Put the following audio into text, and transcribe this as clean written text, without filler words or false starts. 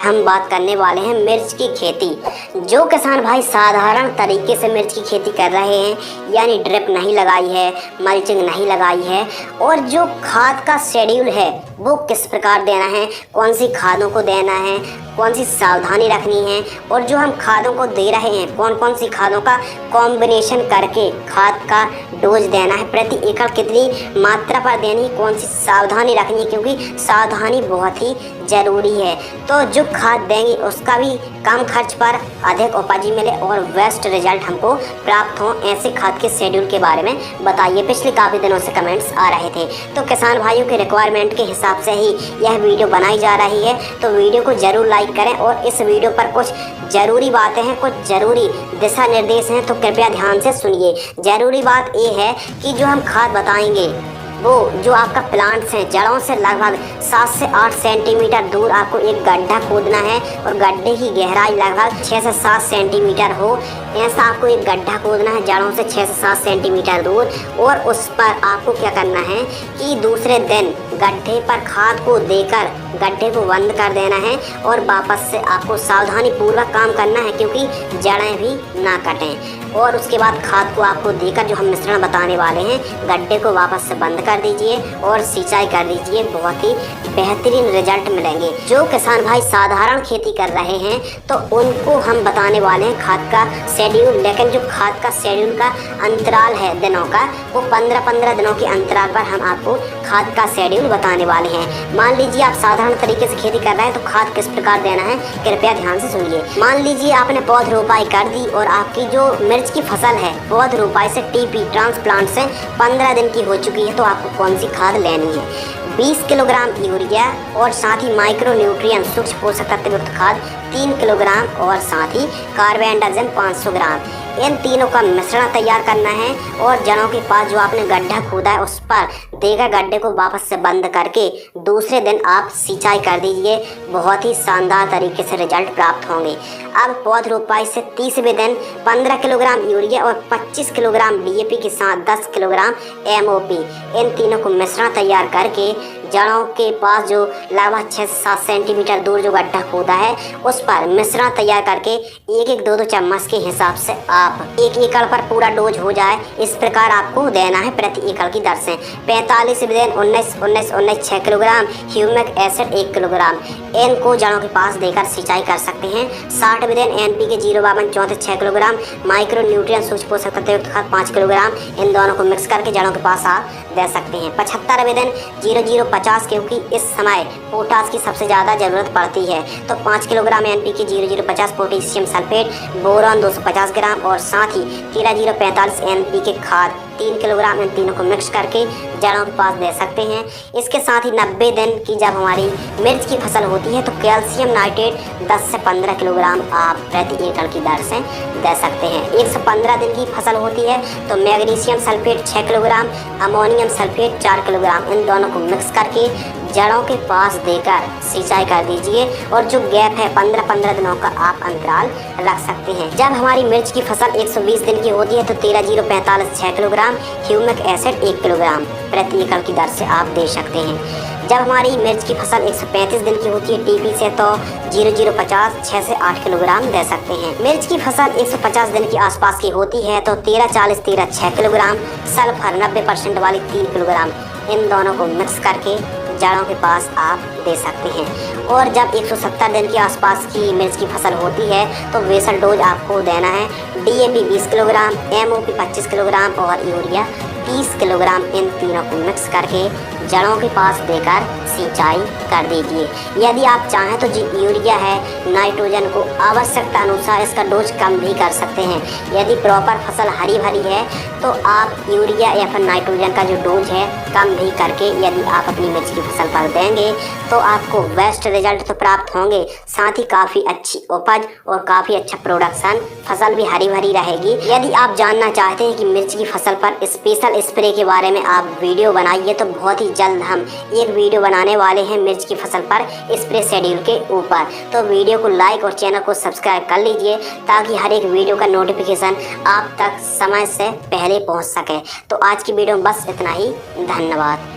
हम बात करने वाले हैं मिर्च की खेती। जो किसान भाई साधारण तरीके से मिर्च की खेती कर रहे हैं, यानी ड्रिप नहीं लगाई है, मल्चिंग नहीं लगाई है, और जो खाद का शेड्यूल है वो किस प्रकार देना है, कौन सी खादों को देना है, कौन सी सावधानी रखनी है, और जो हम खादों को दे रहे हैं कौन कौन सी खादों का कॉम्बिनेशन करके खाद का डोज देना है, प्रति एकड़ कितनी मात्रा पर देनी है, कौन सी सावधानी रखनी है, क्योंकि सावधानी बहुत ही ज़रूरी है। तो जो खाद देंगे उसका भी कम खर्च पर अधिक उपज मिले और बेस्ट रिजल्ट हमको प्राप्त हो, ऐसे खाद के शेड्यूल के बारे में बताइए। पिछले काफ़ी दिनों से कमेंट्स आ रहे थे, तो किसान भाइयों के रिक्वायरमेंट के हिसाब से ही यह वीडियो बनाई जा रही है। तो वीडियो को ज़रूर लाइक करें और इस वीडियो पर कुछ ज़रूरी बातें हैं, कुछ ज़रूरी दिशा निर्देश हैं, तो कृपया ध्यान से सुनिए। ज़रूरी बात ये है कि जो हम खाद बताएंगे वो जो आपका प्लांट्स हैं जड़ों से लगभग 7 से 8 सेंटीमीटर दूर आपको एक गड्ढा खोदना है और गड्ढे की गहराई लगभग 6 से 7 सेंटीमीटर हो, ऐसा आपको एक गड्ढा खोदना है जड़ों से 6 से 7 सेंटीमीटर दूर। और उस पर आपको क्या करना है कि दूसरे दिन गड्ढे पर खाद को देकर गड्ढे को बंद कर देना है और वापस से आपको सावधानी पूर्वक काम करना है, क्योंकि जड़ें भी ना कटें। और उसके बाद खाद को आपको देकर जो हम मिश्रण बताने वाले हैं गड्ढे को वापस से बंद कर दीजिए और सिंचाई कर दीजिए, बहुत ही बेहतरीन रिजल्ट मिलेंगे। जो किसान भाई साधारण खेती कर रहे हैं तो उनको हम बताने वाले हैं खाद का शेड्यूल, लेकिन जो खाद का शेड्यूल का अंतराल है दिनों का, वो 15-15 दिनों के अंतराल पर हम आपको खाद का शेड्यूल बताने वाले हैं। मान लीजिए आप साधारण तरीके से खेती कर रहे हैं तो खाद किस प्रकार देना है कृपया ध्यान से सुनिए। मान लीजिए आपने पौध रोपाई कर दी और आपकी जो मिर्च की फसल है पौध रोपाई से टीपी ट्रांसप्लांट से 15 दिन की हो चुकी है, तो आपको कौन सी खाद लेनी है? 20 किलोग्राम यूरिया और साथ ही माइक्रो न्यूट्रिएंट सूक्ष्म पोषक तत्व युक्त खाद 3 किलोग्राम और साथ ही कार्बेंडाजिम 500 ग्राम, इन तीनों का मिश्रण तैयार करना है। और जड़ों के पास जो आपने गड्ढा खोदा है उस पर देकर गड्ढे को वापस से बंद करके दूसरे दिन आप सिंचाई कर दीजिए, बहुत ही शानदार तरीके से रिजल्ट प्राप्त होंगे। अब पौध रोपाई से 30वें दिन 15 किलोग्राम यूरिया और 25 किलोग्राम DAP के साथ 10 किलोग्राम MOP, इन तीनों को मिश्रण तैयार करके जड़ों के पास जो लगभग 6 से 7 सेंटीमीटर दूर जो गड्ढा खोदा है उस पर मिश्रण तैयार करके 1-1, 2-2 चम्मच के हिसाब से आप 1 एकड़ पर पूरा डोज हो जाए, इस प्रकार आपको देना है प्रति एकड़ की दर से। 45वें दिन 19-19-19 6 किलोग्राम ह्यूमिक एसिड 1 किलोग्राम, इनको जड़ों के पास देकर सिंचाई कर सकते हैं। 60वें दिन NPK 052-34 6 किलोग्राम, माइक्रो न्यूट्रिएंट सूक्ष्म पोषक तत्व युक्त खाद 5 किलोग्राम, इन दोनों को मिक्स करके जड़ों के पास आप दे सकते हैं। 75वें दिन 0050, क्योंकि इस समय पोटास की सबसे ज़्यादा ज़रूरत पड़ती है, तो 5 kilogram NPK 0050 potassium sulphate, boron 250 ग्राम और साथ ही 13045 NPK खाद 3 किलोग्राम, इन तीनों को मिक्स करके जड़ों के पास दे सकते हैं। इसके साथ ही 90 दिन की जब हमारी मिर्च की फसल होती है तो कैल्शियम नाइट्रेट 10 से 15 किलोग्राम आप प्रति एकड़ की दर से दे सकते हैं। 115 दिन की फसल होती है तो magnesium sulphate 6 kilogram, ammonium sulphate 4 kilogram, इन दोनों को मिक्स करके जड़ों के पास देकर सिंचाई कर दीजिए। और जो गैप है 15-15 दिनों का आप अंतराल रख सकते हैं। जब हमारी मिर्च की फसल 120 दिन की होती है तो 13045 6 किलोग्राम, ह्यूमिक एसिड 1 किलोग्राम प्रति एकड़ की दर से आप दे सकते हैं। जब हमारी मिर्च की फसल 135 दिन की होती है TP से तो 0050 6 से 8 किलोग्राम दे सकते हैं। मिर्च की फसल 150 दिन के आसपास की होती है तो 1340-13 6 किलोग्राम, सल्फर 90% वाली 3 किलोग्राम, इन दोनों को मिक्स करके जड़ों के पास आप दे सकते हैं। और जब 170 दिन के आसपास की मिर्च की फसल होती है तो बेसल डोज आपको देना है DAP 20 किलोग्राम, MOP 25 किलोग्राम और यूरिया 30 किलोग्राम, इन तीनों को मिक्स करके जड़ों के पास देकर सिंचाई कर दीजिए। यदि आप चाहें तो जो यूरिया है नाइट्रोजन को आवश्यकता अनुसार इसका डोज कम भी कर सकते हैं। यदि प्रॉपर फसल हरी भरी है तो आप यूरिया या फिर नाइट्रोजन का जो डोज है कम भी करके यदि आप अपनी मिर्च की फसल पर देंगे तो आपको बेस्ट रिजल्ट तो प्राप्त होंगे, साथ ही काफ़ी अच्छी उपज और काफ़ी अच्छा प्रोडक्शन, फसल भी हरी भरी रहेगी। यदि आप जानना चाहते हैं कि मिर्च की फसल पर स्पेशल स्प्रे के बारे में आप वीडियो बनाइए तो बहुत ही जल्द हम एक वीडियो बनाने वाले हैं मिर्च की फसल पर स्प्रे शेड्यूल के ऊपर। तो वीडियो को लाइक और चैनल को सब्सक्राइब कर लीजिए ताकि हर एक वीडियो का नोटिफिकेशन आप तक समय से पहले पहुंच सके। तो आज की वीडियो में बस इतना ही, धन्यवाद।